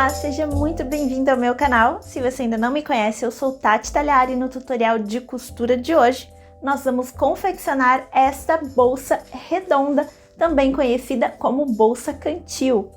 Olá, seja muito bem-vindo ao meu canal. Se você ainda não me conhece, eu sou Tati Talhari e no tutorial de costura de hoje nós vamos confeccionar esta bolsa redonda, também conhecida como bolsa cantil.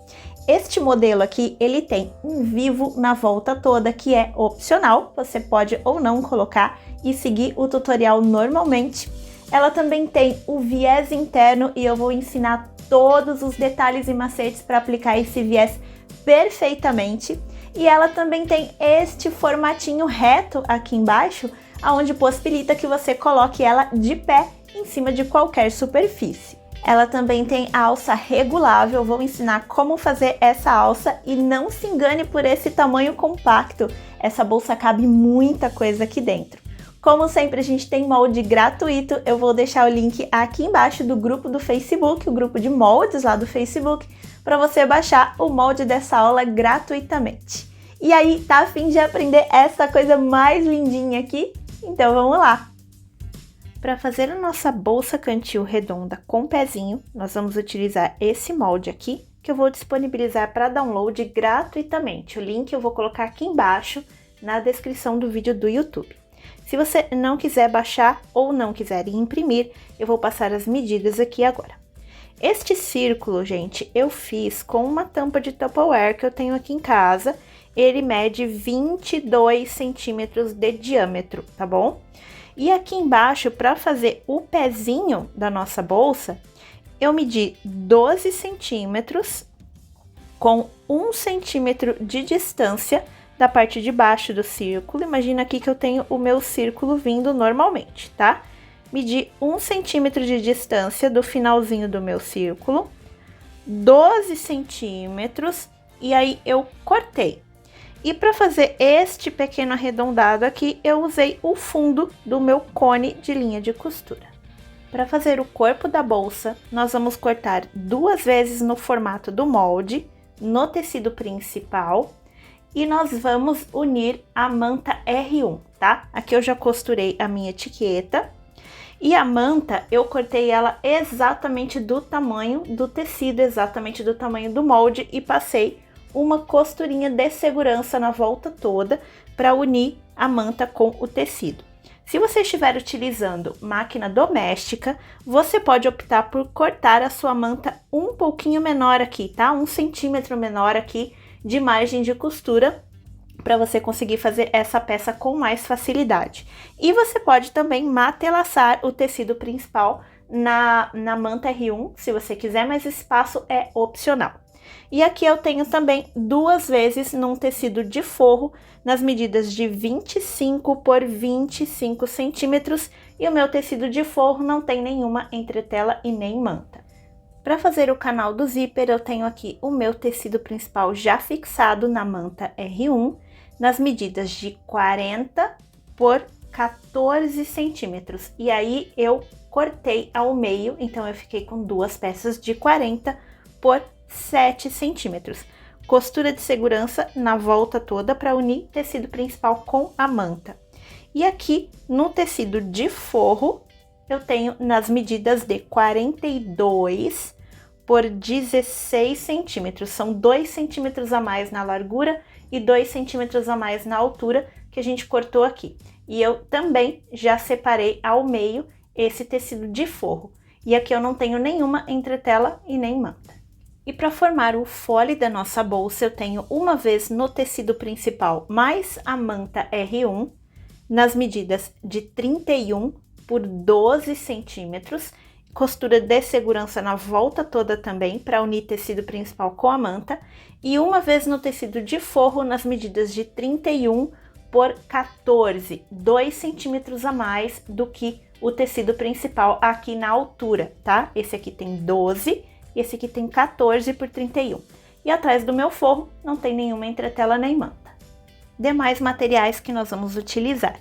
Este modelo aqui, ele tem um vivo na volta toda, que é opcional, você pode ou não colocar e seguir o tutorial normalmente. Ela também tem o viés interno e eu vou ensinar todos os detalhes e macetes para aplicar esse viés perfeitamente. E ela também tem este formatinho reto aqui embaixo, onde possibilita que você coloque ela de pé em cima de qualquer superfície. Ela também tem a alça regulável, vou ensinar como fazer essa alça e não se engane por esse tamanho compacto, essa bolsa cabe muita coisa aqui dentro. Como sempre, a gente tem molde gratuito, eu vou deixar o link aqui embaixo do grupo do Facebook, o grupo de moldes lá do Facebook, para você baixar o molde dessa aula gratuitamente. E aí, tá a fim de aprender essa coisa mais lindinha aqui? Então vamos lá! Para fazer a nossa bolsa cantil redonda com pezinho, nós vamos utilizar esse molde aqui, que eu vou disponibilizar para download gratuitamente. O link eu vou colocar aqui embaixo na descrição do vídeo do YouTube. Se você não quiser baixar ou não quiser imprimir, eu vou passar as medidas aqui agora. Este círculo, gente, eu fiz com uma tampa de Tupperware que eu tenho aqui em casa. Ele mede 22 centímetros de diâmetro, tá bom? E aqui embaixo, para fazer o pezinho da nossa bolsa, eu medi 12 centímetros com 1 centímetro de distância da parte de baixo do círculo. Imagina aqui que eu tenho o meu círculo vindo normalmente, tá? Medi 1 centímetro de distância do finalzinho do meu círculo, 12 centímetros, e aí eu cortei. E para fazer este pequeno arredondado aqui, eu usei o fundo do meu cone de linha de costura. Para fazer o corpo da bolsa, nós vamos cortar 2 vezes no formato do molde, no tecido principal, e nós vamos unir a manta R1, tá? Aqui eu já costurei a minha etiqueta. E a manta, eu cortei ela exatamente do tamanho do tecido, exatamente do tamanho do molde, e passei uma costurinha de segurança na volta toda para unir a manta com o tecido. Se você estiver utilizando máquina doméstica, você pode optar por cortar a sua manta um pouquinho menor aqui, tá? 1 centímetro menor aqui de margem de costura, para você conseguir fazer essa peça com mais facilidade. E você pode também matelaçar o tecido principal na manta R1, se você quiser, mas esse passo é opcional. E aqui eu tenho também 2 vezes num tecido de forro, nas medidas de 25 por 25 centímetros, e o meu tecido de forro não tem nenhuma entretela e nem manta. Para fazer o canal do zíper, eu tenho aqui o meu tecido principal já fixado na manta R1, nas medidas de 40 por 14 centímetros. E aí eu cortei ao meio, então eu fiquei com 2 peças de 40 por 7 centímetros. Costura de segurança na volta toda para unir tecido principal com a manta. E aqui no tecido de forro, eu tenho nas medidas de 42 por 16 centímetros. São 2 centímetros a mais na largura e 2 centímetros a mais na altura que a gente cortou aqui. E eu também já separei ao meio esse tecido de forro. E aqui eu não tenho nenhuma entretela e nem manta. E para formar o fole da nossa bolsa, eu tenho uma vez no tecido principal mais a manta R1, nas medidas de 31 por 12 centímetros, costura de segurança na volta toda também, para unir tecido principal com a manta, e uma vez no tecido de forro, nas medidas de 31 por 14, 2 centímetros a mais do que o tecido principal aqui na altura, tá? Esse aqui tem 12, e esse aqui tem 14 por 31. E atrás do meu forro não tem nenhuma entretela nem manta. Demais materiais que nós vamos utilizar.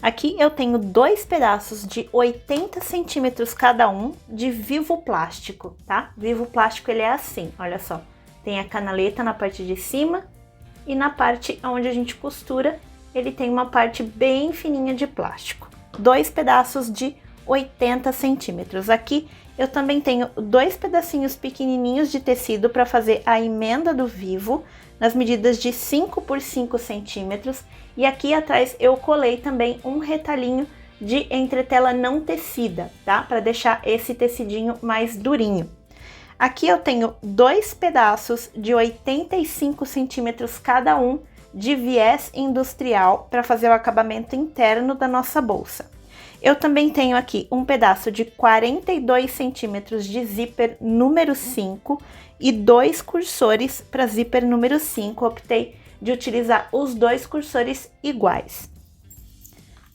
Aqui eu tenho 2 pedaços de 80 centímetros cada um de vivo plástico, tá? Vivo plástico ele é assim, olha só. Tem a canaleta na parte de cima e na parte onde a gente costura, ele tem uma parte bem fininha de plástico. 2 pedaços de 80 centímetros. Aqui Eu também tenho 2 pedacinhos pequenininhos de tecido para fazer a emenda do vivo, nas medidas de 5 por 5 centímetros. E aqui atrás eu colei também um retalhinho de entretela não tecida, tá? Para deixar esse tecidinho mais durinho. Aqui eu tenho 2 pedaços de 85 centímetros cada um de viés industrial para fazer o acabamento interno da nossa bolsa. Eu também tenho aqui um pedaço de 42 centímetros de zíper número 5 e 2 cursores para zíper número 5. Optei de utilizar os 2 cursores iguais.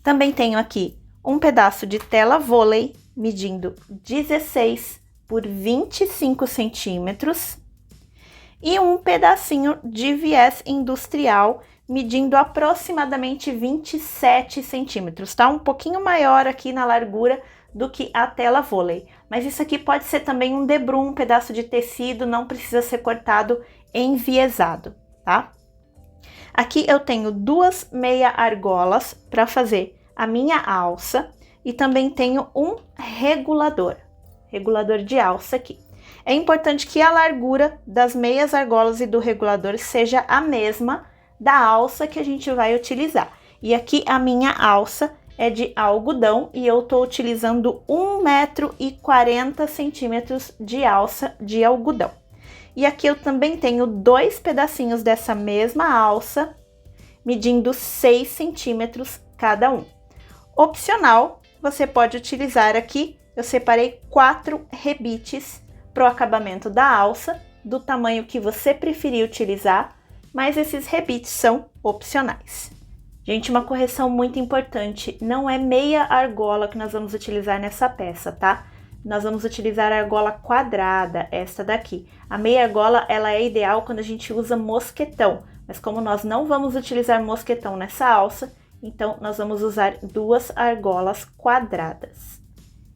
Também tenho aqui um pedaço de tela vôlei medindo 16 por 25 centímetros e um pedacinho de viés industrial medindo aproximadamente 27 centímetros, tá? Um pouquinho maior aqui na largura do que a tela vôlei. Mas isso aqui pode ser também um debrum, um pedaço de tecido, não precisa ser cortado enviesado, tá? Aqui eu tenho 2 meia argolas para fazer a minha alça e também tenho um regulador de alça aqui. É importante que a largura das meias argolas e do regulador seja a mesma da alça que a gente vai utilizar. E aqui a minha alça é de algodão e eu tô utilizando 1,40 m de alça de algodão. E aqui eu também tenho 2 pedacinhos dessa mesma alça, medindo 6 centímetros cada um. Opcional, você pode utilizar aqui, eu separei 4 rebites para o acabamento da alça, do tamanho que você preferir utilizar, mas esses rebites são opcionais. Gente, uma correção muito importante, não é meia argola que nós vamos utilizar nessa peça, tá? Nós vamos utilizar a argola quadrada, esta daqui. A meia argola, ela é ideal quando a gente usa mosquetão, mas como nós não vamos utilizar mosquetão nessa alça, então nós vamos usar 2 argolas quadradas.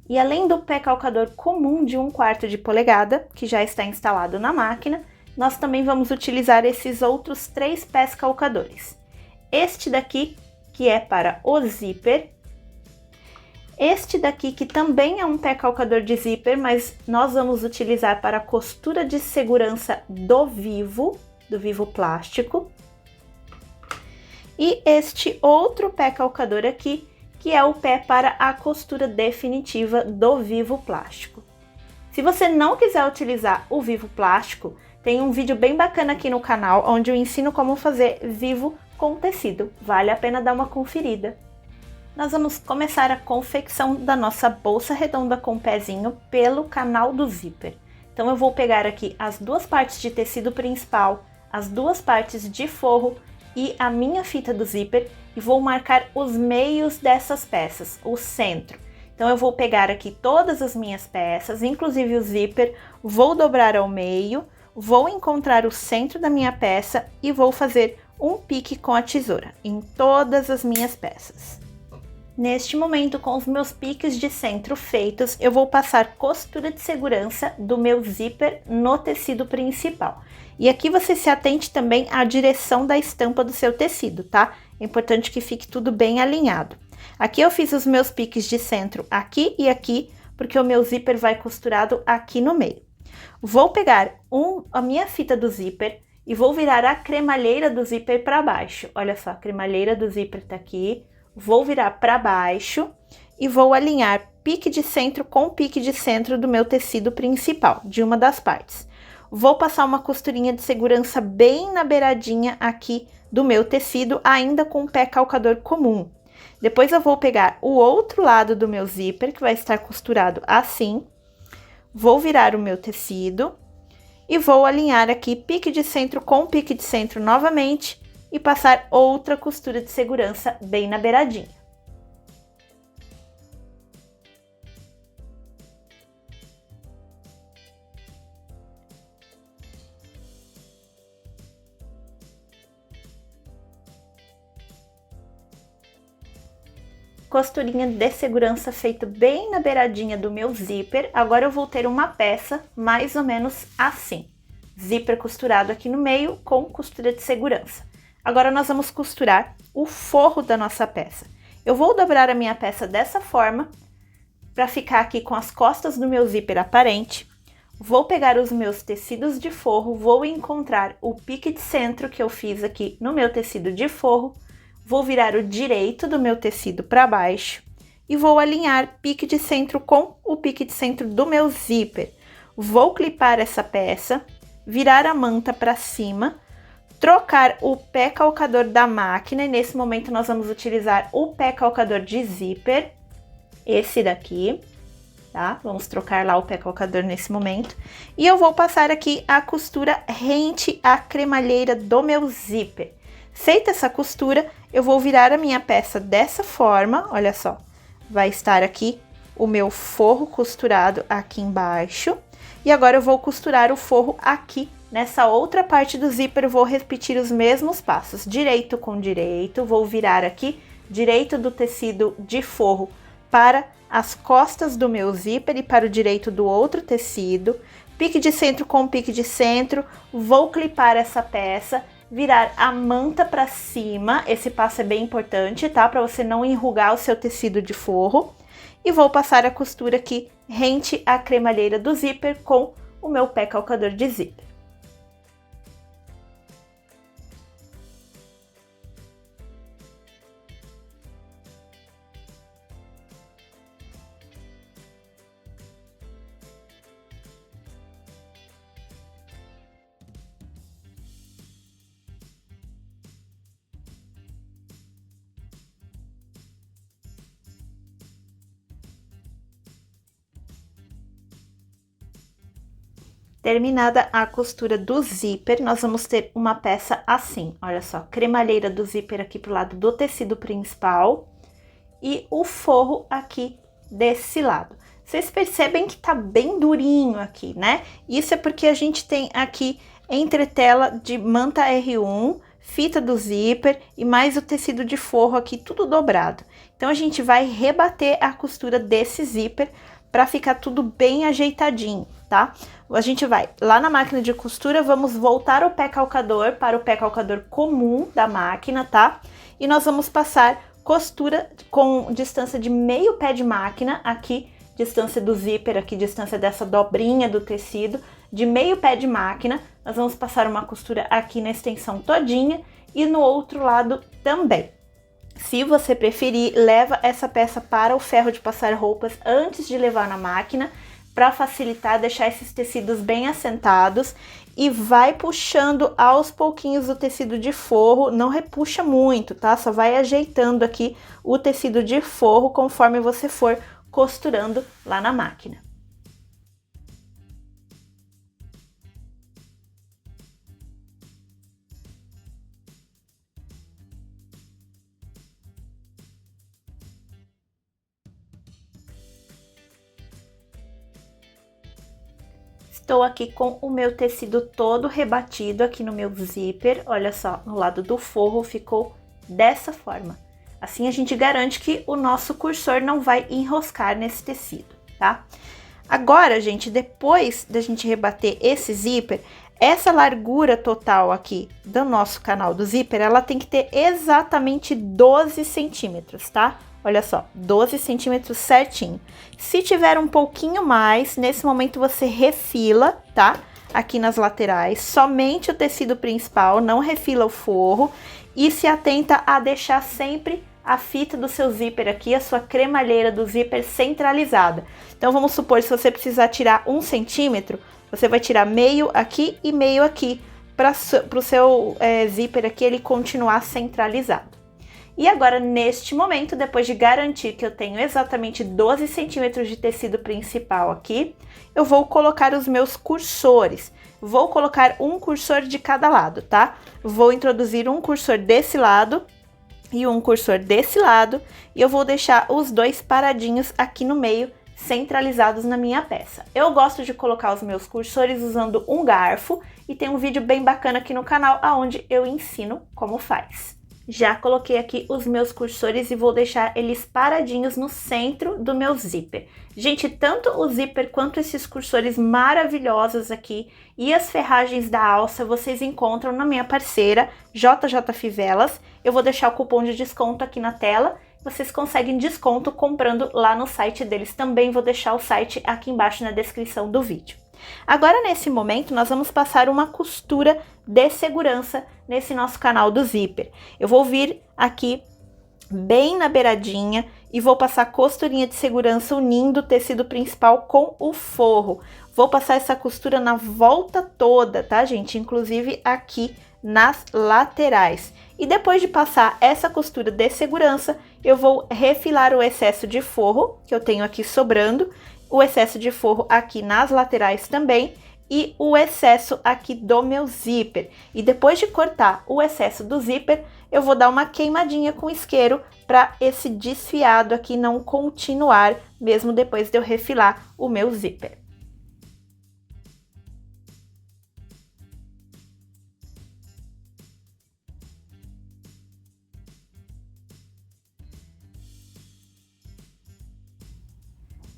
E além do pé calcador comum de 1/4 de polegada, que já está instalado na máquina, nós também vamos utilizar esses outros 3 pés calcadores. Este daqui, que é para o zíper. Este daqui, que também é um pé calcador de zíper, mas nós vamos utilizar para a costura de segurança do vivo plástico. E este outro pé calcador aqui, que é o pé para a costura definitiva do vivo plástico. Se você não quiser utilizar o vivo plástico, tem um vídeo bem bacana aqui no canal, onde eu ensino como fazer vivo com tecido. Vale a pena dar uma conferida. Nós vamos começar a confecção da nossa bolsa redonda com pezinho pelo canal do zíper. Então eu vou pegar aqui as 2 partes de tecido principal, as 2 partes de forro e a minha fita do zíper e vou marcar os meios dessas peças, o centro. Então eu vou pegar aqui todas as minhas peças, inclusive o zíper, vou dobrar ao meio, vou encontrar o centro da minha peça e vou fazer um pique com a tesoura em todas as minhas peças. Neste momento, com os meus piques de centro feitos, eu vou passar costura de segurança do meu zíper no tecido principal. E aqui você se atente também à direção da estampa do seu tecido, tá? É importante que fique tudo bem alinhado. Aqui eu fiz os meus piques de centro aqui e aqui, porque o meu zíper vai costurado aqui no meio. Vou pegar a minha fita do zíper e vou virar a cremalheira do zíper para baixo. Olha só, a cremalheira do zíper tá aqui. Vou virar para baixo e vou alinhar pique de centro com pique de centro do meu tecido principal, de uma das partes. Vou passar uma costurinha de segurança bem na beiradinha aqui do meu tecido, ainda com o pé calcador comum. Depois eu vou pegar o outro lado do meu zíper, que vai estar costurado assim. Vou virar o meu tecido e vou alinhar aqui pique de centro com pique de centro novamente e passar outra costura de segurança bem na beiradinha. Costurinha de segurança feito bem na beiradinha do meu zíper. Agora eu vou ter uma peça mais ou menos assim. Zíper costurado aqui no meio com costura de segurança. Agora nós vamos costurar o forro da nossa peça. Eu vou dobrar a minha peça dessa forma, para ficar aqui com as costas do meu zíper aparente. Vou pegar os meus tecidos de forro, vou encontrar o pique de centro que eu fiz aqui no meu tecido de forro, vou virar o direito do meu tecido para baixo e vou alinhar pique de centro com o pique de centro do meu zíper. Vou clipar essa peça, virar a manta para cima, trocar o pé calcador da máquina, e nesse momento nós vamos utilizar o pé calcador de zíper, esse daqui, tá? Vamos trocar lá o pé calcador nesse momento. E eu vou passar aqui a costura rente à cremalheira do meu zíper. Feita essa costura, eu vou virar a minha peça dessa forma, olha só. Vai estar aqui o meu forro costurado aqui embaixo. E agora eu vou costurar o forro aqui nessa outra parte do zíper. Eu vou repetir os mesmos passos, direito com direito, vou virar aqui direito do tecido de forro para as costas do meu zíper e para o direito do outro tecido, pique de centro com pique de centro, vou clipar essa peça, virar a manta para cima, esse passo é bem importante, tá? Para você não enrugar o seu tecido de forro, e vou passar a costura aqui rente à cremalheira do zíper com o meu pé calcador de zíper. Terminada a costura do zíper, nós vamos ter uma peça assim, olha só, cremalheira do zíper aqui pro lado do tecido principal e o forro aqui desse lado. Vocês percebem que tá bem durinho aqui, né? Isso é porque a gente tem aqui entretela de manta R1, fita do zíper e mais o tecido de forro aqui, tudo dobrado. Então, a gente vai rebater a costura desse zíper para ficar tudo bem ajeitadinho, tá? A gente vai lá na máquina de costura, vamos voltar o pé calcador para o pé calcador comum da máquina, tá? E nós vamos passar costura com distância de meio pé de máquina, aqui, distância do zíper, aqui, distância dessa dobrinha do tecido, de meio pé de máquina, nós vamos passar uma costura aqui na extensão todinha e no outro lado também. Se você preferir, leva essa peça para o ferro de passar roupas antes de levar na máquina, para facilitar, deixar esses tecidos bem assentados, e vai puxando aos pouquinhos o tecido de forro, não repuxa muito, tá? Só vai ajeitando aqui o tecido de forro conforme você for costurando lá na máquina. Estou aqui com o meu tecido todo rebatido aqui no meu zíper, olha só, no lado do forro ficou dessa forma. Assim a gente garante que o nosso cursor não vai enroscar nesse tecido, tá? Agora, gente, depois da gente rebater esse zíper, essa largura total aqui do nosso canal do zíper, ela tem que ter exatamente 12 centímetros, tá? Olha só, 12 centímetros certinho. Se tiver um pouquinho mais, nesse momento você refila, tá? Aqui nas laterais, somente o tecido principal, não refila o forro. E se atenta a deixar sempre a fita do seu zíper aqui, a sua cremalheira do zíper centralizada. Então, vamos supor, se você precisar tirar 1 centímetro, você vai tirar meio aqui e meio aqui, para o seu zíper aqui ele continuar centralizado. E agora, neste momento, depois de garantir que eu tenho exatamente 12 centímetros de tecido principal aqui, eu vou colocar os meus cursores. Vou colocar um cursor de cada lado, tá? Vou introduzir um cursor desse lado e um cursor desse lado, e eu vou deixar os dois paradinhos aqui no meio, centralizados na minha peça. Eu gosto de colocar os meus cursores usando um garfo, e tem um vídeo bem bacana aqui no canal, onde eu ensino como faz. Já coloquei aqui os meus cursores e vou deixar eles paradinhos no centro do meu zíper. Gente, tanto o zíper quanto esses cursores maravilhosos aqui e as ferragens da alça vocês encontram na minha parceira JJ Fivelas. Eu vou deixar o cupom de desconto aqui na tela vocês conseguem desconto comprando lá no site deles. Também vou deixar o site aqui embaixo na descrição do vídeo. Agora, nesse momento, nós vamos passar uma costura de segurança nesse nosso canal do zíper. Eu vou vir aqui bem na beiradinha e vou passar costurinha de segurança unindo o tecido principal com o forro. Vou passar essa costura na volta toda, tá, gente? Inclusive aqui nas laterais. E depois de passar essa costura de segurança, eu vou refilar o excesso de forro que eu tenho aqui sobrando, o excesso de forro aqui nas laterais também e o excesso aqui do meu zíper. E depois de cortar o excesso do zíper, eu vou dar uma queimadinha com isqueiro para esse desfiado aqui não continuar, mesmo depois de eu refilar o meu zíper.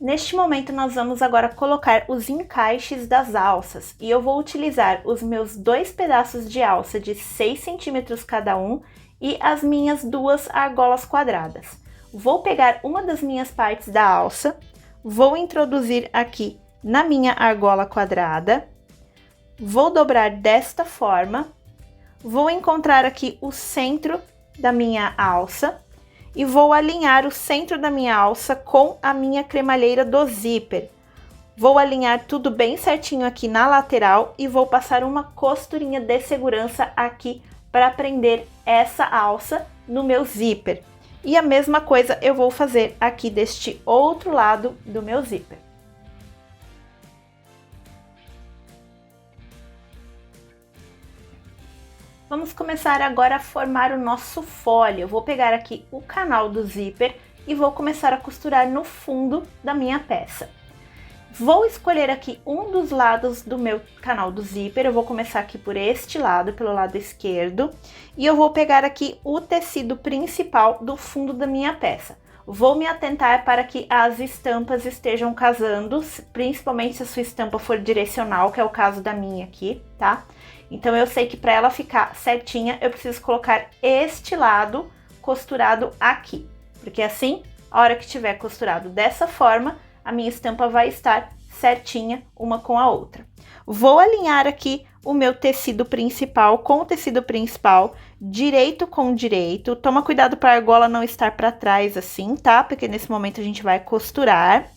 Neste momento, nós vamos agora colocar os encaixes das alças e eu vou utilizar os meus 2 pedaços de alça de 6 centímetros cada um e as minhas 2 argolas quadradas. Vou pegar uma das minhas partes da alça, vou introduzir aqui na minha argola quadrada, vou dobrar desta forma, vou encontrar aqui o centro da minha alça, e vou alinhar o centro da minha alça com a minha cremalheira do zíper. Vou alinhar tudo bem certinho aqui na lateral e vou passar uma costurinha de segurança aqui para prender essa alça no meu zíper. E a mesma coisa eu vou fazer aqui deste outro lado do meu zíper. Vamos começar agora a formar o nosso folhe. Eu vou pegar aqui o canal do zíper e vou começar a costurar no fundo da minha peça. Vou escolher aqui um dos lados do meu canal do zíper, eu vou começar aqui por este lado, pelo lado esquerdo, e eu vou pegar aqui o tecido principal do fundo da minha peça. Vou me atentar para que as estampas estejam casando, principalmente se a sua estampa for direcional, que é o caso da minha aqui, tá? Então, eu sei que para ela ficar certinha, eu preciso colocar este lado costurado aqui. Porque assim, a hora que tiver costurado dessa forma, a minha estampa vai estar certinha uma com a outra. Vou alinhar aqui o meu tecido principal com o tecido principal, direito com direito. Toma cuidado para a argola não estar para trás assim, tá? Porque nesse momento a gente vai costurar.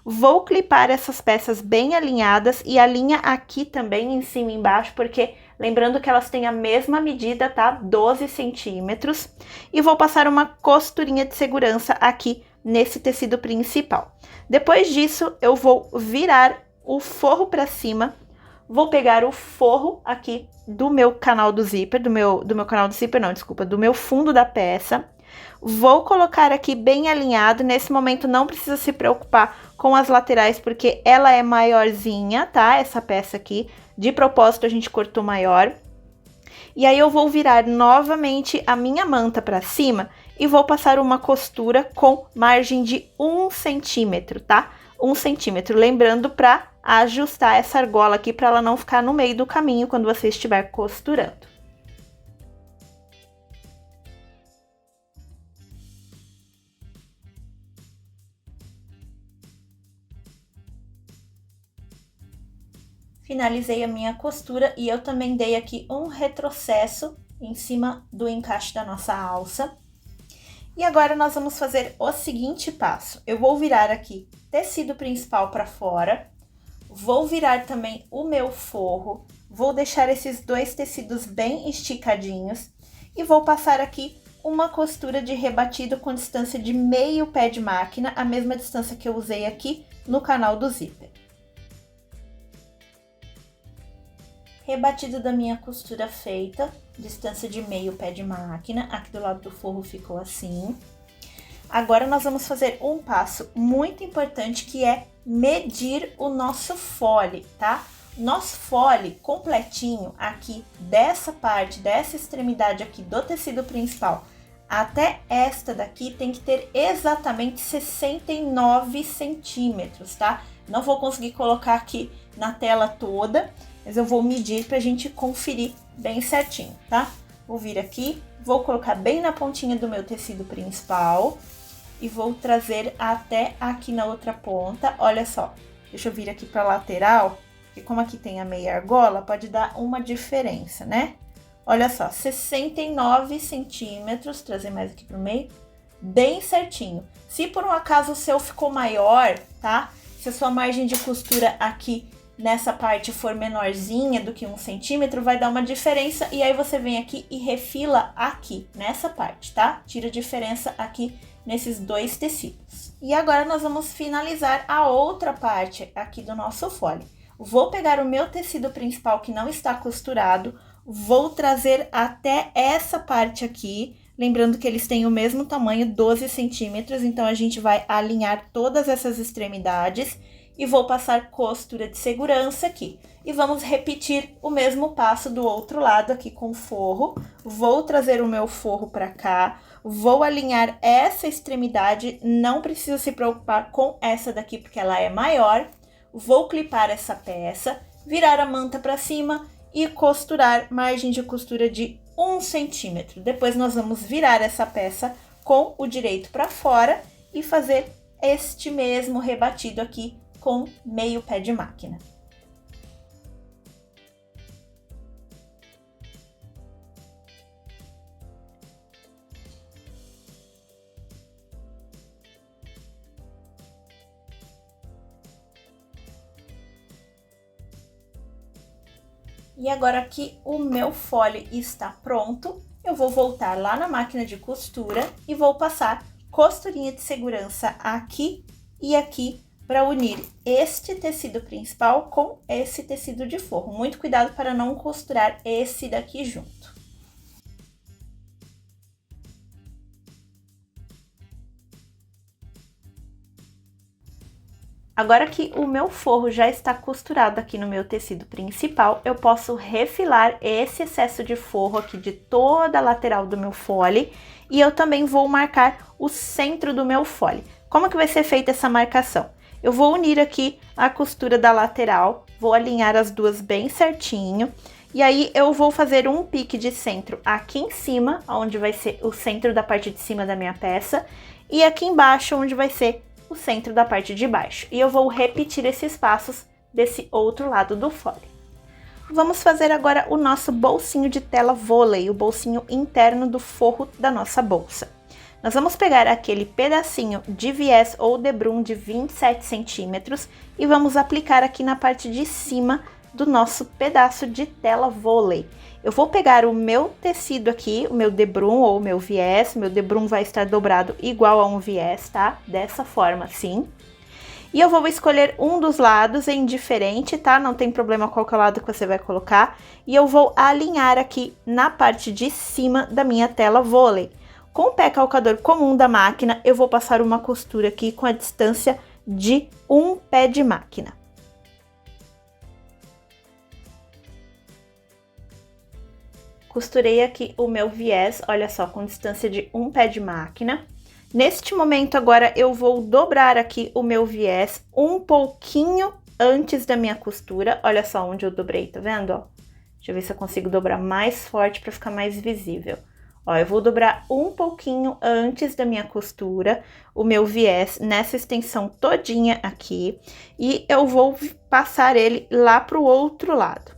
Vou clipar essas peças bem alinhadas e alinha aqui também em cima e embaixo, porque lembrando que elas têm a mesma medida, tá? 12 centímetros. E vou passar uma costurinha de segurança aqui nesse tecido principal. Depois disso, eu vou virar o forro para cima. Vou pegar o forro aqui do meu canal do zíper, do meu canal do zíper não, desculpa, do meu fundo da peça. Vou colocar aqui bem alinhado, nesse momento não precisa se preocupar com as laterais, porque ela é maiorzinha, tá? Essa peça aqui, de propósito a gente cortou maior. E aí eu vou virar novamente a minha manta para cima e vou passar uma costura com margem de 1 centímetro, tá? 1 centímetro, lembrando para ajustar essa argola aqui para ela não ficar no meio do caminho quando você estiver costurando. Finalizei a minha costura e eu também dei aqui um retrocesso em cima do encaixe da nossa alça. E agora nós vamos fazer o seguinte passo. Eu vou virar aqui tecido principal para fora, vou virar também o meu forro, vou deixar esses 2 tecidos bem esticadinhos e vou passar aqui uma costura de rebatido com distância de meio pé de máquina, a mesma distância que eu usei aqui no canal do zíper. Rebatido da minha costura feita, distância de meio pé de máquina, aqui do lado do forro ficou assim. Agora, nós vamos fazer um passo muito importante, que é medir o nosso fole, tá? Nosso fole completinho aqui, dessa parte, dessa extremidade aqui do tecido principal, até esta daqui, tem que ter exatamente 69 centímetros, tá? Não vou conseguir colocar aqui na tela toda, mas eu vou medir pra gente conferir bem certinho, tá? Vou vir aqui, vou colocar bem na pontinha do meu tecido principal e vou trazer até aqui na outra ponta. Olha só, deixa eu vir aqui pra lateral, porque como aqui tem a meia argola, pode dar uma diferença, né? Olha só, 69 centímetros, trazer mais aqui pro meio, bem certinho. Se por um acaso o seu ficou maior, tá? Se a sua margem de costura aqui nessa parte for menorzinha do que 1 centímetro, vai dar uma diferença e aí você vem aqui e refila aqui, nessa parte, tá? Tira a diferença aqui nesses dois tecidos. E agora nós vamos finalizar a outra parte aqui do nosso fole. Vou pegar o meu tecido principal que não está costurado, vou trazer até essa parte aqui, lembrando que eles têm o mesmo tamanho, 12 centímetros, então a gente vai alinhar todas essas extremidades e vou passar costura de segurança aqui. E vamos repetir o mesmo passo do outro lado aqui com o forro. Vou trazer o meu forro para cá, vou alinhar essa extremidade, não precisa se preocupar com essa daqui porque ela é maior. Vou clipar essa peça, virar a manta para cima e costurar margem de costura de 1 centímetro. Depois nós vamos virar essa peça com o direito para fora e fazer este mesmo rebatido aqui com meio pé de máquina. E agora que o meu fole está pronto, eu vou voltar lá na máquina de costura e vou passar costurinha de segurança aqui e aqui para unir este tecido principal com esse tecido de forro. Muito cuidado para não costurar esse daqui junto. Agora que o meu forro já está costurado aqui no meu tecido principal, eu posso refilar esse excesso de forro aqui de toda a lateral do meu fole e eu também vou marcar o centro do meu fole. Como que vai ser feita essa marcação? Eu vou unir aqui a costura da lateral, vou alinhar as duas bem certinho e aí eu vou fazer um pique de centro aqui em cima, onde vai ser o centro da parte de cima da minha peça, e aqui embaixo, onde vai ser o centro da parte de baixo. E eu vou repetir esses passos desse outro lado do fole. Vamos fazer agora o nosso bolsinho de tela vôlei, o bolsinho interno do forro da nossa bolsa. Nós vamos pegar aquele pedacinho de viés ou debrum de 27 centímetros e vamos aplicar aqui na parte de cima do nosso pedaço de tela vôlei. Eu vou pegar o meu tecido aqui, o meu debrum ou o meu viés, meu debrum vai estar dobrado igual a um viés, tá? Dessa forma, assim. E eu vou escolher um dos lados, é indiferente, tá? Não tem problema qual que é o lado que você vai colocar. E eu vou alinhar aqui na parte de cima da minha tela vôlei. Com o pé calcador comum da máquina, eu vou passar uma costura aqui com a distância de um pé de máquina. Costurei aqui o meu viés, olha só, com distância de um pé de máquina. Neste momento, agora, eu vou dobrar aqui o meu viés um pouquinho antes da minha costura. Olha só onde eu dobrei, tá vendo, ó? Deixa eu ver se eu consigo dobrar mais forte para ficar mais visível. Ó, eu vou dobrar um pouquinho antes da minha costura, o meu viés nessa extensão todinha aqui. E eu vou passar ele lá pro outro lado.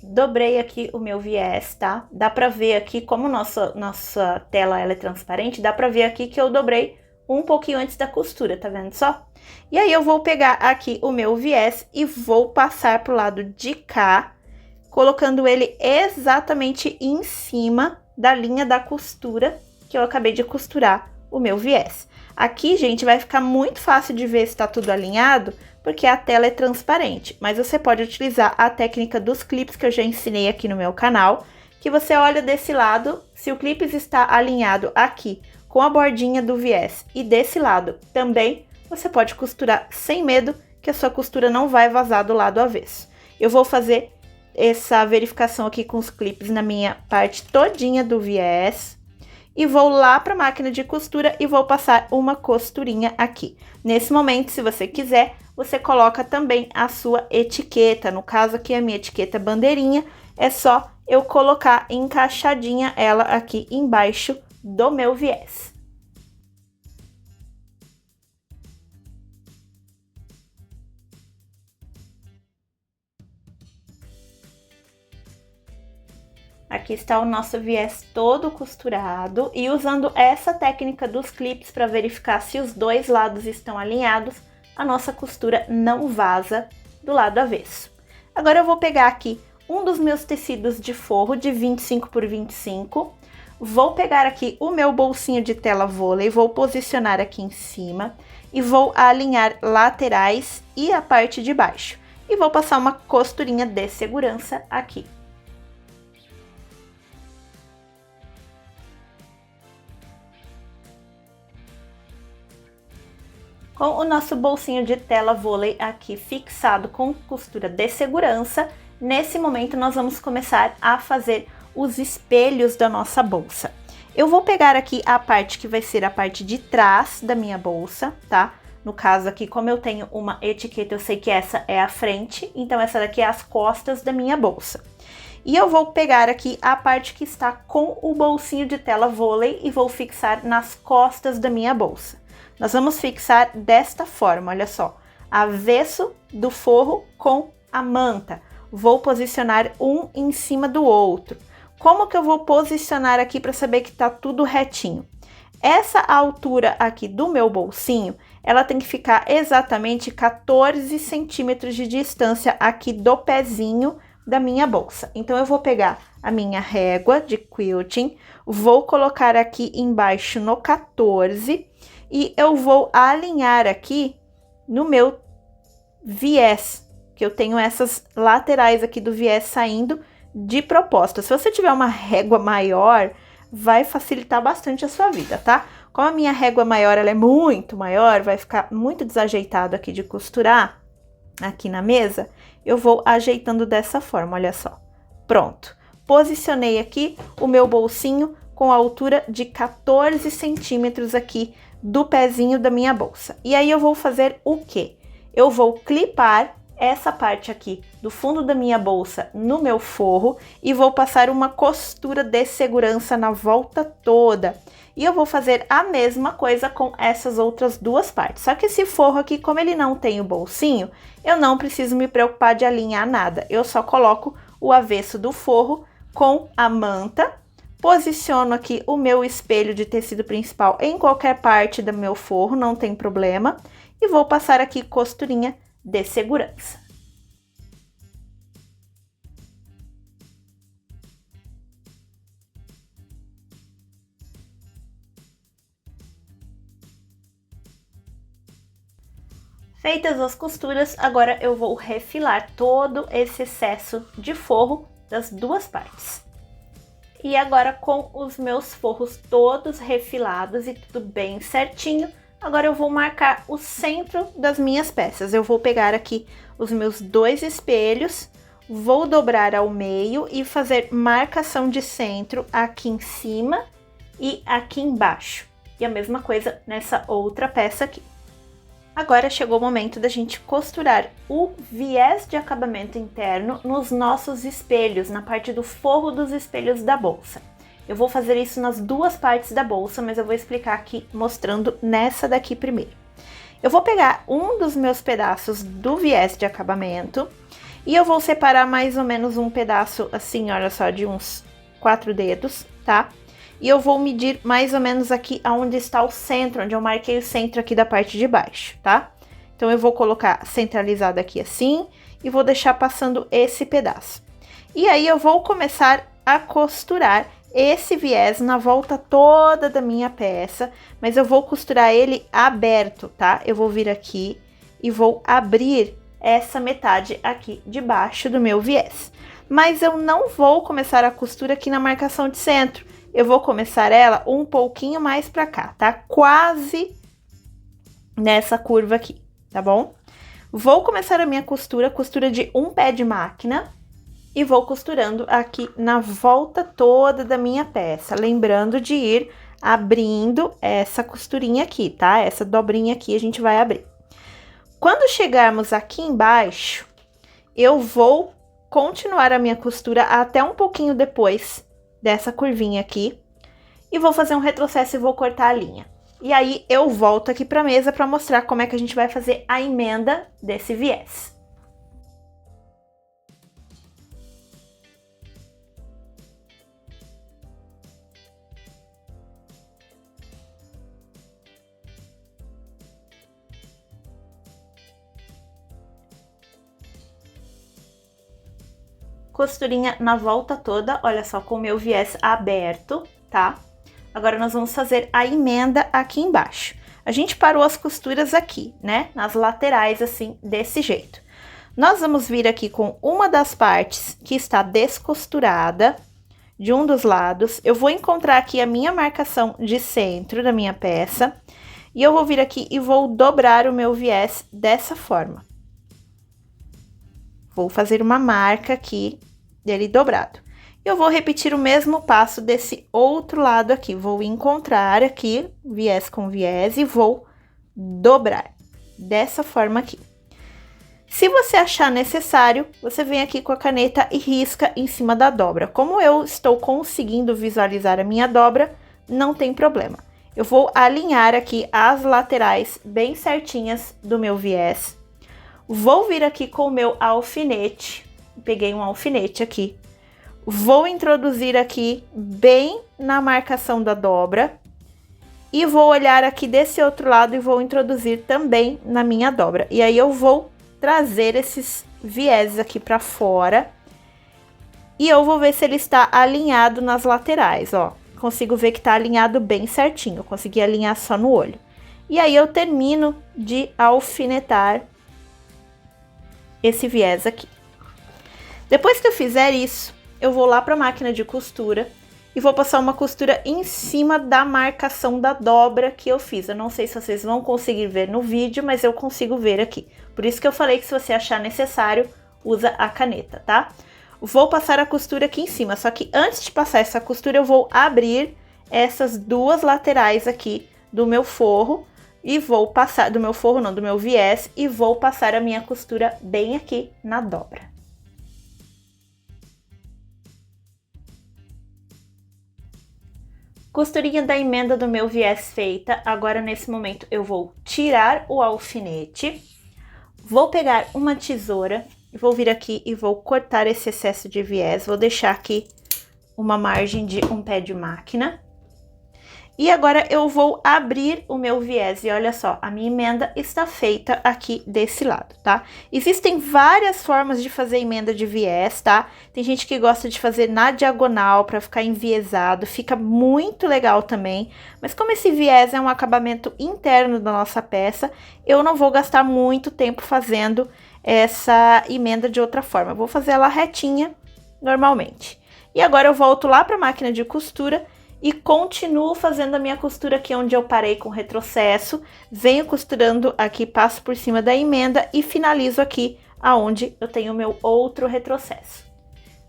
Dobrei aqui o meu viés, tá? Dá pra ver aqui, como nossa tela ela é transparente, dá pra ver aqui que eu dobrei um pouquinho antes da costura, tá vendo só? E aí eu vou pegar aqui o meu viés e vou passar pro lado de cá, colocando ele exatamente em cima da linha da costura que eu acabei de costurar o meu viés. Aqui, gente, vai ficar muito fácil de ver se tá tudo alinhado, porque a tela é transparente, mas você pode utilizar a técnica dos clipes que eu já ensinei aqui no meu canal, que você olha desse lado, se o clipe está alinhado aqui com a bordinha do viés e desse lado também, você pode costurar sem medo que a sua costura não vai vazar do lado avesso. Eu vou fazer essa verificação aqui com os clipes na minha parte todinha do viés. E vou lá para a máquina de costura e vou passar uma costurinha aqui. Nesse momento, se você quiser, você coloca também a sua etiqueta. No caso aqui, a minha etiqueta bandeirinha, é só eu colocar encaixadinha ela aqui embaixo do meu viés. Aqui está o nosso viés todo costurado e usando essa técnica dos clips para verificar se os dois lados estão alinhados, a nossa costura não vaza do lado avesso. Agora eu vou pegar aqui um dos meus tecidos de forro de 25 por 25, vou pegar aqui o meu bolsinho de tela vôlei, vou posicionar aqui em cima e vou alinhar laterais e a parte de baixo. E vou passar uma costurinha de segurança aqui. Com o nosso bolsinho de tela vôlei aqui fixado com costura de segurança, nesse momento nós vamos começar a fazer os espelhos da nossa bolsa. Eu vou pegar aqui a parte que vai ser a parte de trás da minha bolsa, tá? No caso aqui, como eu tenho uma etiqueta, eu sei que essa é a frente, então essa daqui é as costas da minha bolsa. E eu vou pegar aqui a parte que está com o bolsinho de tela vôlei e vou fixar nas costas da minha bolsa. Nós vamos fixar desta forma, olha só, avesso do forro com a manta. Vou posicionar um em cima do outro. Como que eu vou posicionar aqui para saber que tá tudo retinho? Essa altura aqui do meu bolsinho, ela tem que ficar exatamente 14 centímetros de distância aqui do pezinho da minha bolsa. Então, eu vou pegar a minha régua de quilting, vou colocar aqui embaixo no 14 e eu vou alinhar aqui no meu viés, que eu tenho essas laterais aqui do viés saindo de propósito. Se você tiver uma régua maior, vai facilitar bastante a sua vida, tá? Como a minha régua maior, ela é muito maior, vai ficar muito desajeitado aqui de costurar aqui na mesa, eu vou ajeitando dessa forma, olha só. Pronto. Posicionei aqui o meu bolsinho com a altura de 14 centímetros aqui do pezinho da minha bolsa. E aí eu vou fazer o quê? Eu vou clipar essa parte aqui do fundo da minha bolsa no meu forro e vou passar uma costura de segurança na volta toda. E eu vou fazer a mesma coisa com essas outras duas partes. Só que esse forro aqui, como ele não tem o bolsinho, eu não preciso me preocupar de alinhar nada. Eu só coloco o avesso do forro com a manta, posiciono aqui o meu espelho de tecido principal em qualquer parte do meu forro, não tem problema, e vou passar aqui costurinha de segurança. Feitas as costuras, agora eu vou refilar todo esse excesso de forro das duas partes. E agora, com os meus forros todos refilados e tudo bem certinho, agora eu vou marcar o centro das minhas peças. Eu vou pegar aqui os meus dois espelhos, vou dobrar ao meio e fazer marcação de centro aqui em cima e aqui embaixo. E a mesma coisa nessa outra peça aqui. Agora chegou o momento da gente costurar o viés de acabamento interno nos nossos espelhos, na parte do forro dos espelhos da bolsa. Eu vou fazer isso nas duas partes da bolsa, mas eu vou explicar aqui mostrando nessa daqui primeiro. Eu vou pegar um dos meus pedaços do viés de acabamento e eu vou separar mais ou menos um pedaço assim, olha só, de uns 4 dedos, tá? E eu vou medir mais ou menos aqui aonde está o centro, onde eu marquei o centro aqui da parte de baixo, tá? Então, eu vou colocar centralizado aqui assim e vou deixar passando esse pedaço. E aí, eu vou começar a costurar esse viés na volta toda da minha peça, mas eu vou costurar ele aberto, tá? Eu vou vir aqui e vou abrir essa metade aqui de baixo do meu viés. Mas eu não vou começar a costura aqui na marcação de centro. Eu vou começar ela um pouquinho mais pra cá, tá? Quase nessa curva aqui, tá bom? Vou começar a minha costura de um pé de máquina e vou costurando aqui na volta toda da minha peça. Lembrando de ir abrindo essa costurinha aqui, tá? Essa dobrinha aqui a gente vai abrir. Quando chegarmos aqui embaixo, eu vou continuar a minha costura até um pouquinho depois dessa curvinha aqui. E vou fazer um retrocesso e vou cortar a linha. E aí, eu volto aqui pra mesa pra mostrar como é que a gente vai fazer a emenda desse viés. Costurinha na volta toda, olha só, com o meu viés aberto, tá? Agora, nós vamos fazer a emenda aqui embaixo. A gente parou as costuras aqui, né? Nas laterais, assim, desse jeito. Nós vamos vir aqui com uma das partes que está descosturada de um dos lados. Eu vou encontrar aqui a minha marcação de centro da minha peça. E eu vou vir aqui e vou dobrar o meu viés dessa forma. Vou fazer uma marca aqui dele dobrado. Eu vou repetir o mesmo passo desse outro lado aqui. Vou encontrar aqui, viés com viés, e vou dobrar dessa forma aqui. Se você achar necessário, você vem aqui com a caneta e risca em cima da dobra. Como eu estou conseguindo visualizar a minha dobra, não tem problema. Eu vou alinhar aqui as laterais bem certinhas do meu viés. Vou vir aqui com o meu alfinete. Peguei um alfinete aqui. Vou introduzir aqui bem na marcação da dobra. E vou olhar aqui desse outro lado e vou introduzir também na minha dobra. E aí eu vou trazer esses viéses aqui para fora. E eu vou ver se ele está alinhado nas laterais, ó. Consigo ver que tá alinhado bem certinho. Eu consegui alinhar só no olho. E aí eu termino de alfinetar esse viés aqui. Depois que eu fizer isso, eu vou lá para a máquina de costura e vou passar uma costura em cima da marcação da dobra que eu fiz. Eu não sei se vocês vão conseguir ver no vídeo, mas eu consigo ver aqui. Por isso que eu falei que se você achar necessário, usa a caneta, tá? Vou passar a costura aqui em cima, só que antes de passar essa costura, eu vou abrir essas duas laterais aqui do meu forro e vou passar, do meu forro não, do meu viés, e vou passar a minha costura bem aqui na dobra. Costurinha da emenda do meu viés feita, agora nesse momento eu vou tirar o alfinete, vou pegar uma tesoura, vou vir aqui e vou cortar esse excesso de viés, vou deixar aqui uma margem de um pé de máquina. E agora eu vou abrir o meu viés e olha só, a minha emenda está feita aqui desse lado, tá? Existem várias formas de fazer emenda de viés, tá? Tem gente que gosta de fazer na diagonal para ficar enviesado, fica muito legal também. Mas como esse viés é um acabamento interno da nossa peça, eu não vou gastar muito tempo fazendo essa emenda de outra forma. Eu vou fazer ela retinha normalmente. E agora eu volto lá para a máquina de costura e continuo fazendo a minha costura aqui onde eu parei com retrocesso, venho costurando aqui, passo por cima da emenda e finalizo aqui aonde eu tenho o meu outro retrocesso.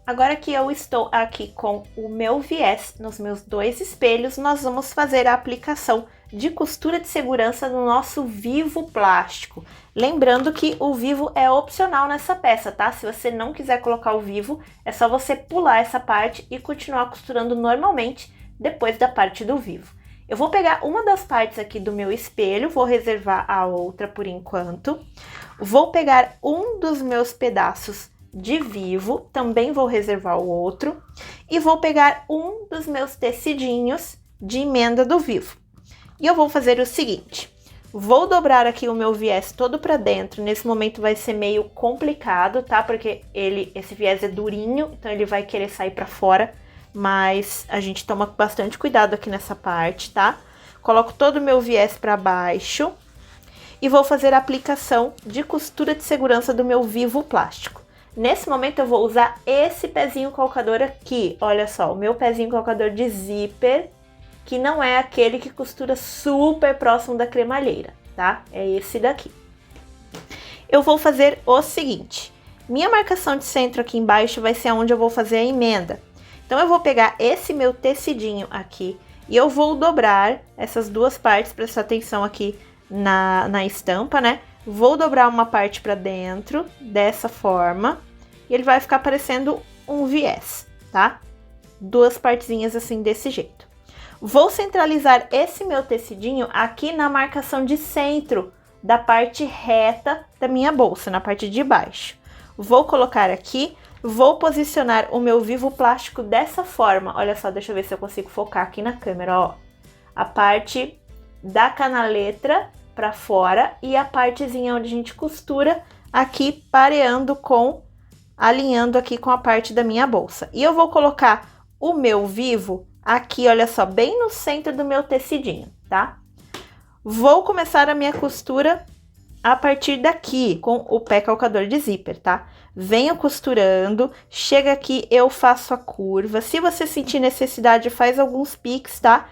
Agora que eu estou aqui com o meu viés nos meus dois espelhos, nós vamos fazer a aplicação de costura de segurança no nosso vivo plástico. Lembrando que o vivo é opcional nessa peça, tá? Se você não quiser colocar o vivo, é só você pular essa parte e continuar costurando normalmente depois da parte do vivo. Eu vou pegar uma das partes aqui do meu espelho, vou reservar a outra por enquanto. Vou pegar um dos meus pedaços de vivo, também vou reservar o outro. E vou pegar um dos meus tecidinhos de emenda do vivo. E eu vou fazer o seguinte, vou dobrar aqui o meu viés todo pra dentro. Nesse momento vai ser meio complicado, tá? Porque esse viés é durinho, então ele vai querer sair pra fora. Mas a gente toma bastante cuidado aqui nessa parte, tá? Coloco todo o meu viés para baixo e vou fazer a aplicação de costura de segurança do meu vivo plástico. Nesse momento eu vou usar esse pezinho calcador aqui, olha só, o meu pezinho calcador de zíper, que não é aquele que costura super próximo da cremalheira, tá? É esse daqui. Eu vou fazer o seguinte, minha marcação de centro aqui embaixo vai ser onde eu vou fazer a emenda. Então, eu vou pegar esse meu tecidinho aqui e eu vou dobrar essas duas partes, prestar atenção aqui na estampa, né? Vou dobrar uma parte para dentro, dessa forma, e ele vai ficar parecendo um viés, tá? Duas partezinhas assim desse jeito. Vou centralizar esse meu tecidinho aqui na marcação de centro da parte reta da minha bolsa, na parte de baixo. Vou colocar aqui, vou posicionar o meu vivo plástico dessa forma. Olha só, deixa eu ver se eu consigo focar aqui na câmera, ó. A parte da canaletra para fora e a partezinha onde a gente costura aqui pareando com, alinhando aqui com a parte da minha bolsa. E eu vou colocar o meu vivo aqui, olha só, bem no centro do meu tecidinho, tá? Vou começar a minha costura a partir daqui, com o pé calcador de zíper, tá? Venho costurando, chega aqui, eu faço a curva. Se você sentir necessidade, faz alguns piques, tá?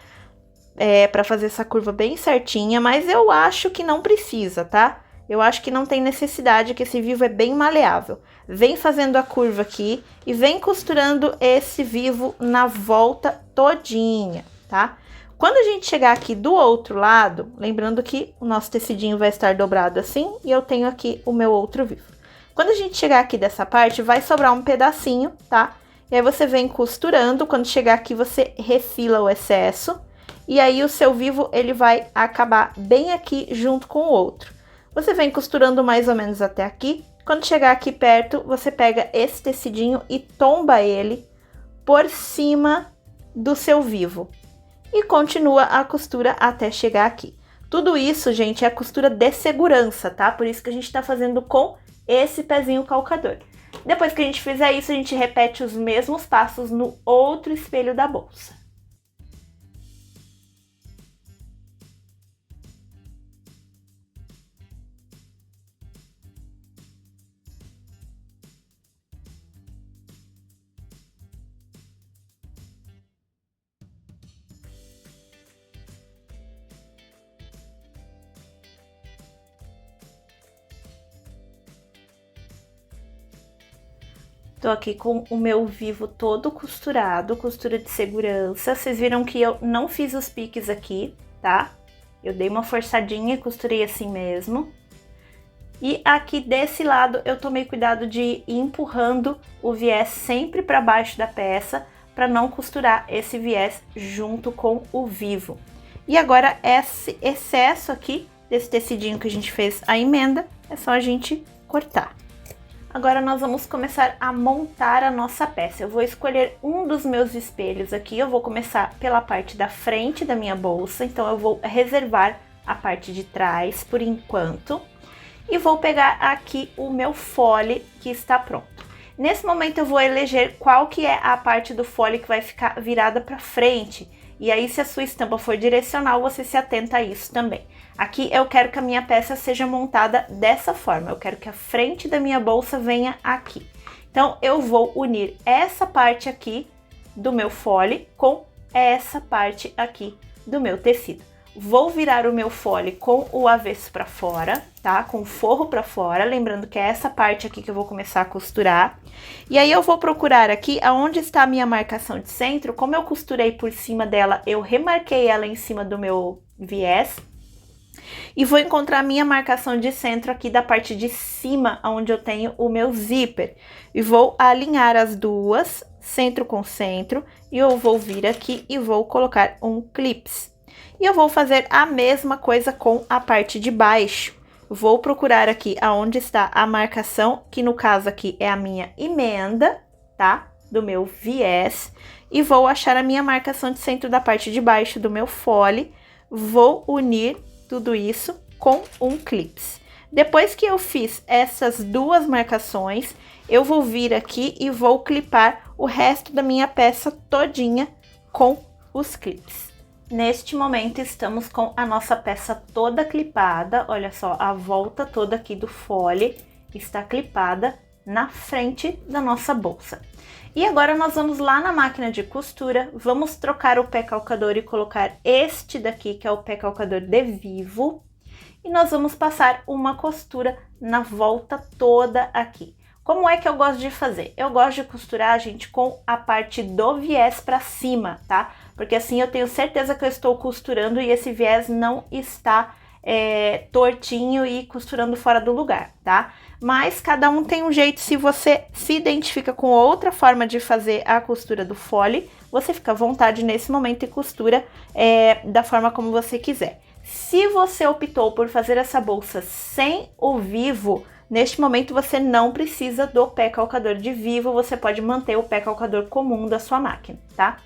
Pra fazer essa curva bem certinha, mas eu acho que não precisa, tá? Eu acho que não tem necessidade, que esse vivo é bem maleável. Vem fazendo a curva aqui e vem costurando esse vivo na volta todinha, tá? Quando a gente chegar aqui do outro lado, lembrando que o nosso tecidinho vai estar dobrado assim e eu tenho aqui o meu outro vivo. Quando a gente chegar aqui dessa parte, vai sobrar um pedacinho, tá? E aí você vem costurando, quando chegar aqui você refila o excesso e aí o seu vivo ele vai acabar bem aqui junto com o outro. Você vem costurando mais ou menos até aqui. Quando chegar aqui perto, você pega esse tecidinho e tomba ele por cima do seu vivo. E continua a costura até chegar aqui. Tudo isso, gente, é a costura de segurança, tá? Por isso que a gente tá fazendo com esse pezinho calcador. Depois que a gente fizer isso, a gente repete os mesmos passos no outro espelho da bolsa. Tô aqui com o meu vivo todo costurado, costura de segurança. Vocês viram que eu não fiz os piques aqui, tá? Eu dei uma forçadinha e costurei assim mesmo. E aqui desse lado eu tomei cuidado de ir empurrando o viés sempre para baixo da peça, para não costurar esse viés junto com o vivo. E agora esse excesso aqui desse tecidinho que a gente fez a emenda, é só a gente cortar. Agora nós vamos começar a montar a nossa peça. Eu vou escolher um dos meus espelhos aqui, eu vou começar pela parte da frente da minha bolsa, então eu vou reservar a parte de trás por enquanto. E vou pegar aqui o meu fole que está pronto. Nesse momento eu vou eleger qual que é a parte do fole que vai ficar virada para frente. E aí, se a sua estampa for direcional, você se atenta a isso também. Aqui eu quero que a minha peça seja montada dessa forma. Eu quero que a frente da minha bolsa venha aqui. Então, eu vou unir essa parte aqui do meu fole com essa parte aqui do meu tecido. Vou virar o meu fole com o avesso para fora, tá? Com o forro para fora, lembrando que é essa parte aqui que eu vou começar a costurar. E aí eu vou procurar aqui aonde está a minha marcação de centro. Como eu costurei por cima dela, eu remarquei ela em cima do meu viés. E vou encontrar a minha marcação de centro aqui da parte de cima, onde eu tenho o meu zíper. E vou alinhar as duas, centro com centro, e eu vou vir aqui e vou colocar um clips. E eu vou fazer a mesma coisa com a parte de baixo. Vou procurar aqui aonde está a marcação, que no caso aqui é a minha emenda, tá? Do meu viés. E vou achar a minha marcação de centro da parte de baixo do meu fole. Vou unir tudo isso com um clips. Depois que eu fiz essas duas marcações, eu vou vir aqui e vou clipar o resto da minha peça todinha com os clips. Neste momento, estamos com a nossa peça toda clipada. Olha só, a volta toda aqui do fole está clipada na frente da nossa bolsa. E agora nós vamos lá na máquina de costura, vamos trocar o pé calcador e colocar este daqui, que é o pé calcador de vivo. E nós vamos passar uma costura na volta toda aqui. Como é que eu gosto de fazer? Eu gosto de costurar, gente, com a parte do viés para cima, tá? Porque assim eu tenho certeza que eu estou costurando e esse viés não está tortinho e costurando fora do lugar, tá? mas cada um tem um jeito. Se você se identifica com outra forma de fazer a costura do fole, você fica à vontade nesse momento e costura da forma como você quiser. Se você optou por fazer essa bolsa sem o vivo, neste momento você não precisa do pé calcador de vivo, você pode manter o pé calcador comum da sua máquina, tá?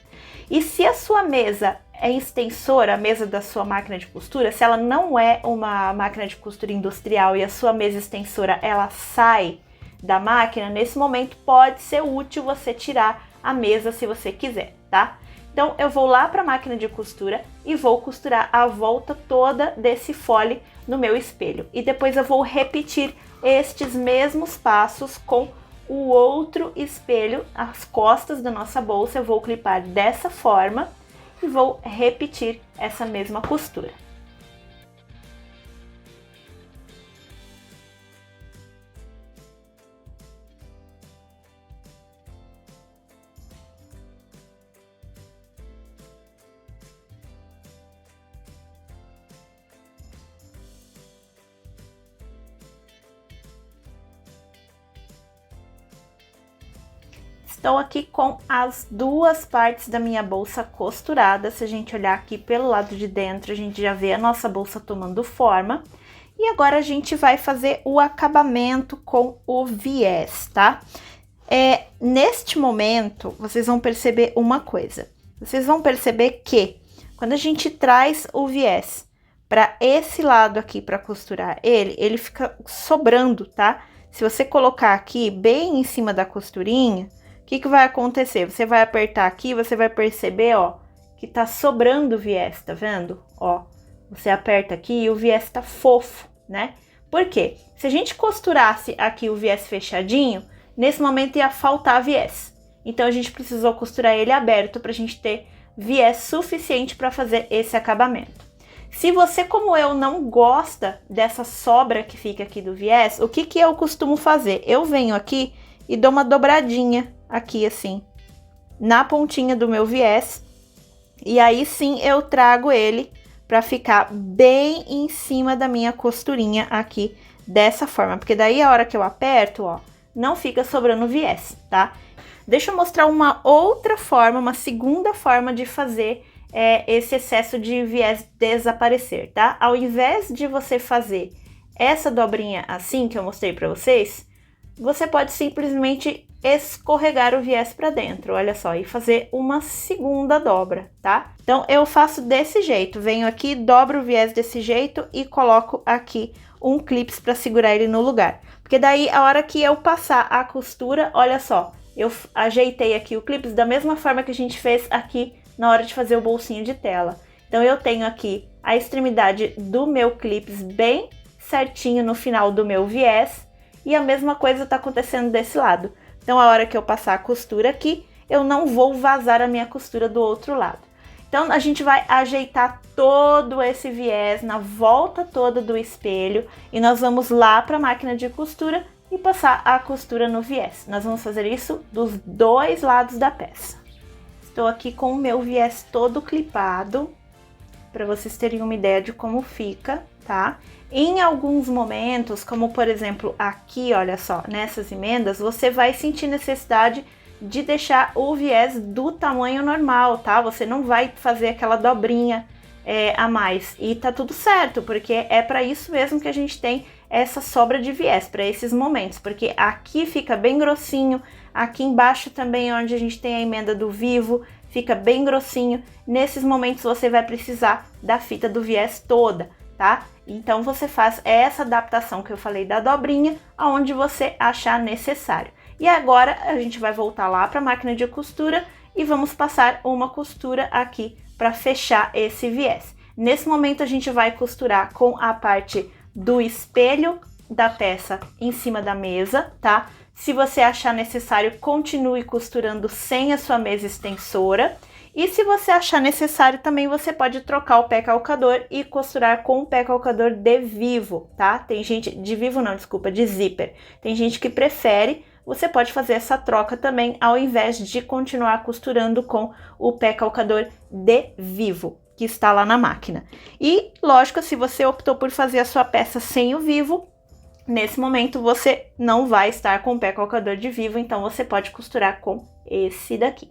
E se a sua mesa é extensora, a mesa da sua máquina de costura, se ela não é uma máquina de costura industrial e a sua mesa extensora ela sai da máquina, nesse momento pode ser útil você tirar a mesa se você quiser, tá? Então eu vou lá para a máquina de costura e vou costurar a volta toda desse fole no meu espelho. E depois eu vou repetir estes mesmos passos com o outro espelho, as costas da nossa bolsa. Eu vou clipar dessa forma e vou repetir essa mesma costura. Estou aqui com as duas partes da minha bolsa costuradas. Se a gente olhar aqui pelo lado de dentro, a gente já vê a nossa bolsa tomando forma. E agora a gente vai fazer o acabamento com o viés, tá? Neste momento, vocês vão perceber uma coisa. Vocês vão perceber que quando a gente traz o viés para esse lado aqui para costurar ele fica sobrando, tá? Se você colocar aqui bem em cima da costurinha, o que vai acontecer? Você vai apertar aqui, você vai perceber, ó, que tá sobrando o viés, tá vendo? Ó, você aperta aqui e o viés tá fofo, né? Por quê? Se a gente costurasse aqui o viés fechadinho, nesse momento ia faltar viés. Então a gente precisou costurar ele aberto pra gente ter viés suficiente para fazer esse acabamento. Se você, como eu, não gosta dessa sobra que fica aqui do viés, o que eu costumo fazer? Eu venho aqui e dou uma dobradinha aqui assim, na pontinha do meu viés, e aí sim eu trago ele para ficar bem em cima da minha costurinha aqui, dessa forma, porque daí a hora que eu aperto, ó, não fica sobrando viés, tá? Deixa eu mostrar uma outra forma, uma segunda forma de fazer esse excesso de viés desaparecer, tá? Ao invés de você fazer essa dobrinha assim que eu mostrei para vocês, você pode simplesmente escorregar o viés para dentro, olha só, e fazer uma segunda dobra, tá? Então eu faço desse jeito, venho aqui, dobro o viés desse jeito e coloco aqui um clips para segurar ele no lugar. Porque daí a hora que eu passar a costura, olha só, eu ajeitei aqui o clips da mesma forma que a gente fez aqui na hora de fazer o bolsinho de tela. Então eu tenho aqui a extremidade do meu clips bem certinho no final do meu viés, e a mesma coisa tá acontecendo desse lado. Então a hora que eu passar a costura aqui, eu não vou vazar a minha costura do outro lado. Então a gente vai ajeitar todo esse viés na volta toda do espelho e nós vamos lá para a máquina de costura e passar a costura no viés. Nós vamos fazer isso dos dois lados da peça. Estou aqui com o meu viés todo clipado, para vocês terem uma ideia de como fica, tá? Em alguns momentos, como por exemplo aqui, olha só, nessas emendas, você vai sentir necessidade de deixar o viés do tamanho normal, tá? Você não vai fazer aquela dobrinha a mais. E tá tudo certo, porque é para isso mesmo que a gente tem essa sobra de viés, para esses momentos. Porque aqui fica bem grossinho, aqui embaixo também, onde a gente tem a emenda do vivo, fica bem grossinho. Nesses momentos você vai precisar da fita do viés toda, tá? Então você faz essa adaptação que eu falei da dobrinha, aonde você achar necessário. E agora a gente vai voltar lá para a máquina de costura e vamos passar uma costura aqui para fechar esse viés. Nesse momento a gente vai costurar com a parte do espelho da peça em cima da mesa, tá? Se você achar necessário, continue costurando sem a sua mesa extensora. E se você achar necessário, também você pode trocar o pé calcador e costurar com o pé calcador de vivo, tá? Tem gente, de vivo não, desculpa, de zíper. Tem gente que prefere, você pode fazer essa troca também, ao invés de continuar costurando com o pé calcador de vivo, que está lá na máquina. E, lógico, se você optou por fazer a sua peça sem o vivo, Nesse momento, você não vai estar com o pé calcador de vivo, então você pode costurar com esse daqui.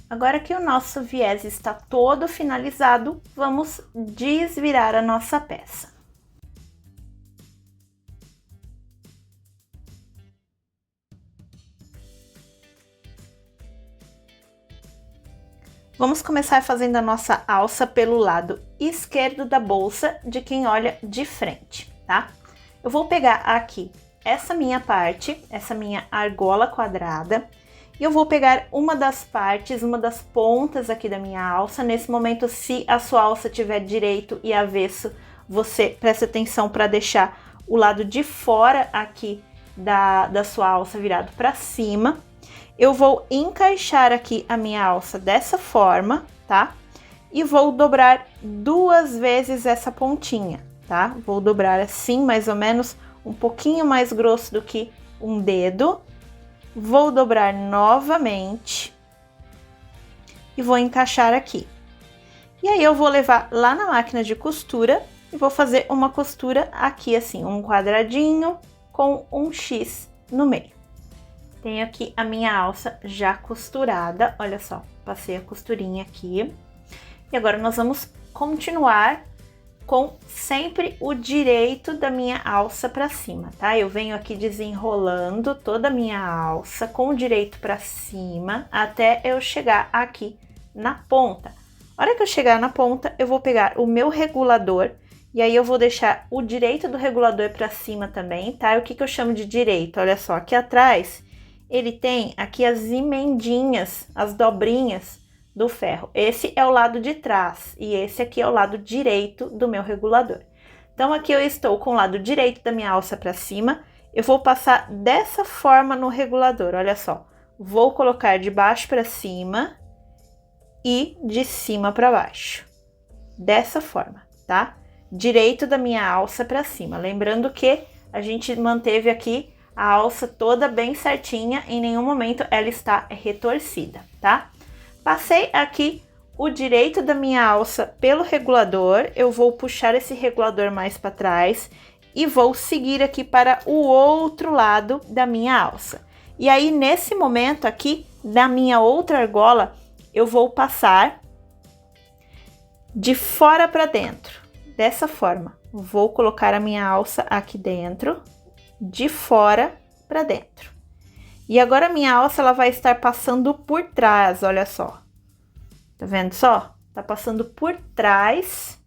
Agora que o nosso viés está todo finalizado, vamos desvirar a nossa peça. Vamos começar fazendo a nossa alça pelo lado esquerdo da bolsa de quem olha de frente, tá? Eu vou pegar aqui essa minha parte, essa minha argola quadrada, e eu vou pegar uma das partes, uma das pontas aqui da minha alça. Nesse momento, se a sua alça tiver direito e avesso, você presta atenção para deixar o lado de fora aqui da sua alça virado para cima. Eu vou encaixar aqui a minha alça dessa forma, tá? E vou dobrar 2 vezes essa pontinha, tá? Vou dobrar assim, mais ou menos, um pouquinho mais grosso do que um dedo. Vou dobrar novamente e vou encaixar aqui. E aí eu vou levar lá na máquina de costura e vou fazer uma costura aqui assim, um quadradinho com um X no meio. Tenho aqui a minha alça já costurada, olha só, passei a costurinha aqui. E agora nós vamos continuar com sempre o direito da minha alça para cima, tá? Eu venho aqui desenrolando toda a minha alça com o direito para cima até eu chegar aqui na ponta. A hora que eu chegar na ponta, eu vou pegar o meu regulador e aí eu vou deixar o direito do regulador para cima também, tá? E o que que eu chamo de direito? Olha só, aqui atrás ele tem aqui as emendinhas, as dobrinhas do ferro. Esse é o lado de trás e esse aqui é o lado direito do meu regulador. Então aqui eu estou com o lado direito da minha alça para cima, eu vou passar dessa forma no regulador, olha só. Vou colocar de baixo para cima e de cima para baixo. Dessa forma, tá? Direito da minha alça para cima. Lembrando que a gente manteve aqui a alça toda bem certinha, em nenhum momento ela está retorcida, tá? Passei aqui o direito da minha alça pelo regulador, eu vou puxar esse regulador mais para trás e vou seguir aqui para o outro lado da minha alça. E aí, nesse momento aqui, da minha outra argola, eu vou passar de fora para dentro, dessa forma. Vou colocar a minha alça aqui dentro, de fora para dentro. E agora a minha alça ela vai estar passando por trás, olha só. Tá vendo só? Tá passando por trás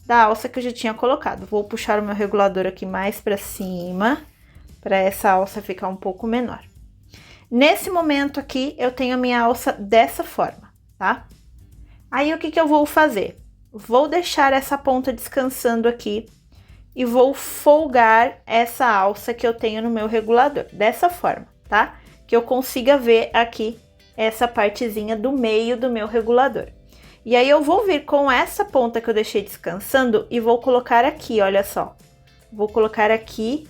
da alça que eu já tinha colocado. Vou puxar o meu regulador aqui mais para cima, para essa alça ficar um pouco menor. Nesse momento aqui, eu tenho a minha alça dessa forma, tá? Aí, o que que eu vou fazer? Vou deixar essa ponta descansando aqui e vou folgar essa alça que eu tenho no meu regulador, dessa forma, tá? Que eu consiga ver aqui essa partezinha do meio do meu regulador. E aí eu vou vir com essa ponta que eu deixei descansando e vou colocar aqui, olha só. Vou colocar aqui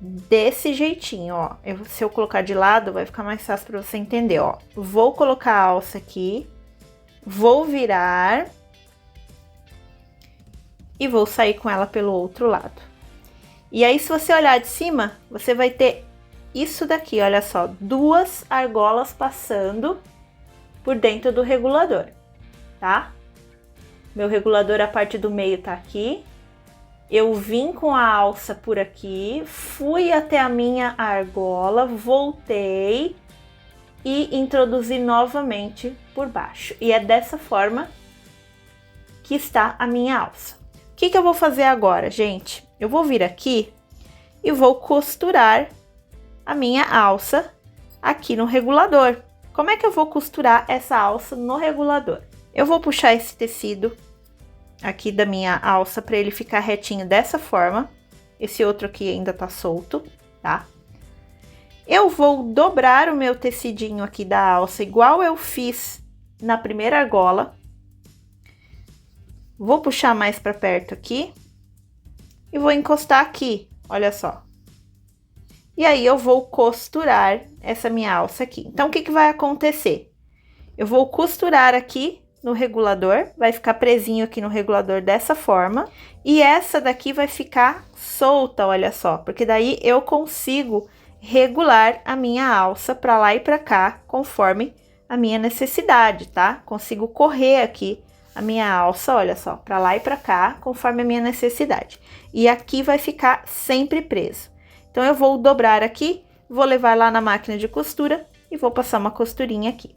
desse jeitinho, ó. Se eu colocar de lado, vai ficar mais fácil para você entender, ó. Vou colocar a alça aqui, vou virar e vou sair com ela pelo outro lado. E aí, se você olhar de cima, você vai ter isso daqui, olha só, 2 argolas passando por dentro do regulador, tá? Meu regulador, a parte do meio tá aqui. Eu vim com a alça por aqui, fui até a minha argola, voltei e introduzi novamente por baixo. E é dessa forma que está a minha alça. O que que eu vou fazer agora, gente? Eu vou vir aqui e vou costurar a minha alça aqui no regulador. Como é que eu vou costurar essa alça no regulador? Eu vou puxar esse tecido aqui da minha alça para ele ficar retinho dessa forma. Esse outro aqui ainda tá solto, tá? Eu vou dobrar o meu tecidinho aqui da alça, igual eu fiz na primeira argola. Vou puxar mais para perto aqui e vou encostar aqui, olha só. E aí eu vou costurar essa minha alça aqui. Então, o que que vai acontecer? Eu vou costurar aqui no regulador, vai ficar presinho aqui no regulador dessa forma. E essa daqui vai ficar solta, olha só, porque daí eu consigo regular a minha alça para lá e para cá, conforme a minha necessidade, tá? Consigo correr aqui a minha alça, olha só, para lá e para cá, conforme a minha necessidade. E aqui vai ficar sempre preso. Então, eu vou dobrar aqui, vou levar lá na máquina de costura e vou passar uma costurinha aqui.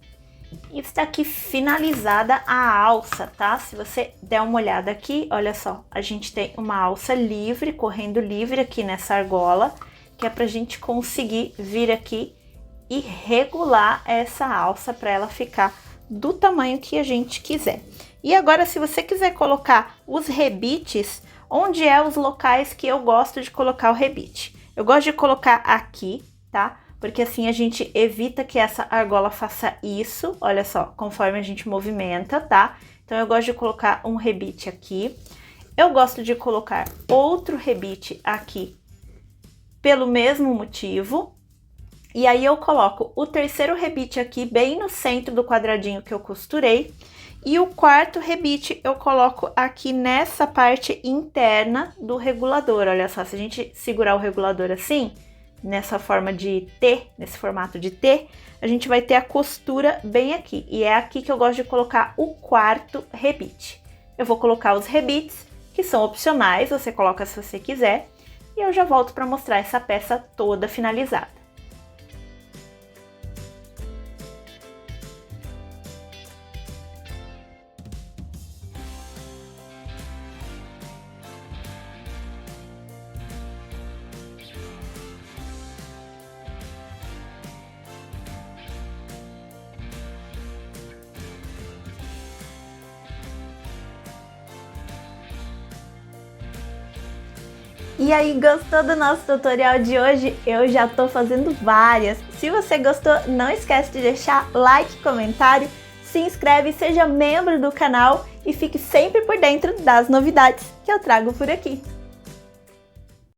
E está aqui finalizada a alça, tá? Se você der uma olhada aqui, olha só, a gente tem uma alça livre, correndo livre aqui nessa argola, que é pra gente conseguir vir aqui e regular essa alça para ela ficar do tamanho que a gente quiser. E agora, se você quiser colocar os rebites, onde é os locais que eu gosto de colocar o rebite? Eu gosto de colocar aqui, tá? Porque assim a gente evita que essa argola faça isso, olha só, conforme a gente movimenta, tá? Então, eu gosto de colocar um rebite aqui. Eu gosto de colocar outro rebite aqui, pelo mesmo motivo. E aí, eu coloco o terceiro rebite aqui, bem no centro do quadradinho que eu costurei. E o quarto rebite eu coloco aqui nessa parte interna do regulador, olha só, se a gente segurar o regulador assim, nessa forma de T, nesse formato de T, a gente vai ter a costura bem aqui. E é aqui que eu gosto de colocar o quarto rebite. Eu vou colocar os rebites, que são opcionais, você coloca se você quiser. E eu já volto para mostrar essa peça toda finalizada. E aí, gostou do nosso tutorial de hoje? Eu já tô fazendo várias. Se você gostou, não esquece de deixar like, comentário, se inscreve, seja membro do canal e fique sempre por dentro das novidades que eu trago por aqui.